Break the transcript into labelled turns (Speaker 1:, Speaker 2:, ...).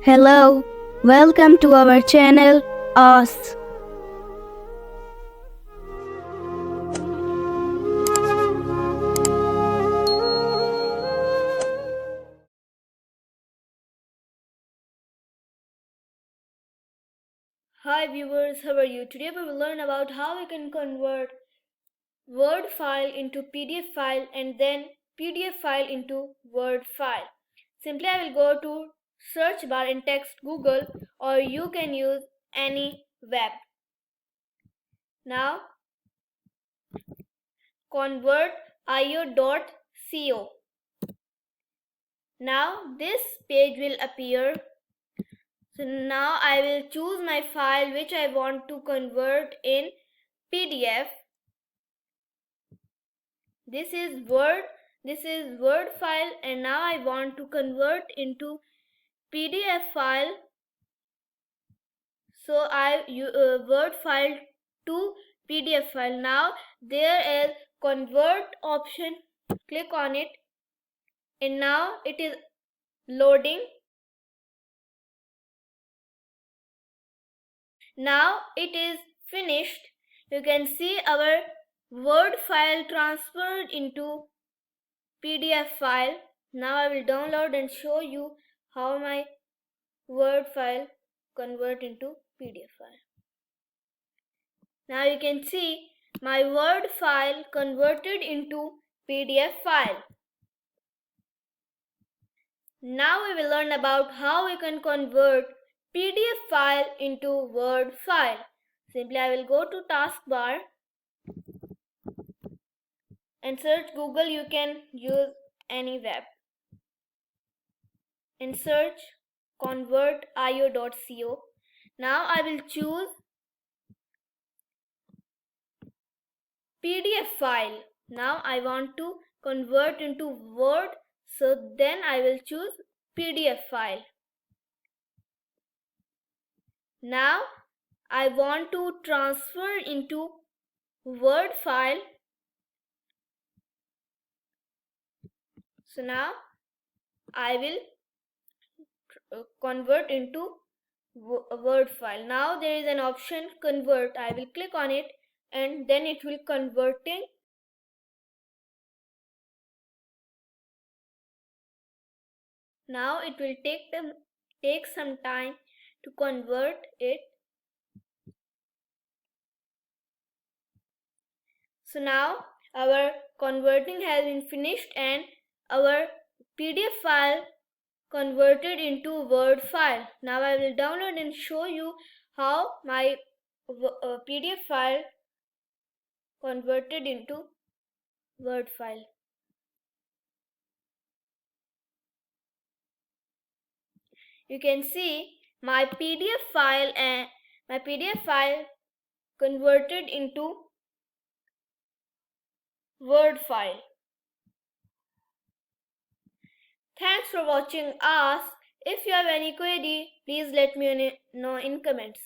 Speaker 1: Hello, welcome to our channel, Us.
Speaker 2: Hi viewers, how are you? Today we will learn about how we can convert Word file into PDF file and then PDF file into Word file. Simply I will go to search bar and text Google, or you can use any web. Now convert io.co. Now this page will appear. So now I will choose my file which I want to convert in PDF. This is Word file, and now I want to convert into PDF file. So I Word file to PDF file. Now there is convert option. Click on it, and now it is loading. Now it is finished. You can see our Word file transferred into PDF file. Now I will download and show you how my Word file convert into PDF file. Now you can see my Word file converted into PDF file. Now we will learn about how we can convert PDF file into Word file. Simply I will go to taskbar and search Google. You can use any web and search convertio.co. Now I will choose PDF file. Now I want to convert into Word, so then I will choose PDF file. Now I want to transfer into Word file. So now I will convert into Word file. Now there is an option convert. I will click on it, and then it will converting. Now it will take some time to convert it. So now our converting has been finished and our PDF file converted into Word file. Now I will download and show you how my PDF file converted into Word file. You can see my PDF file converted into Word file. Thanks for watching us. If you have any query, please let me know in comments.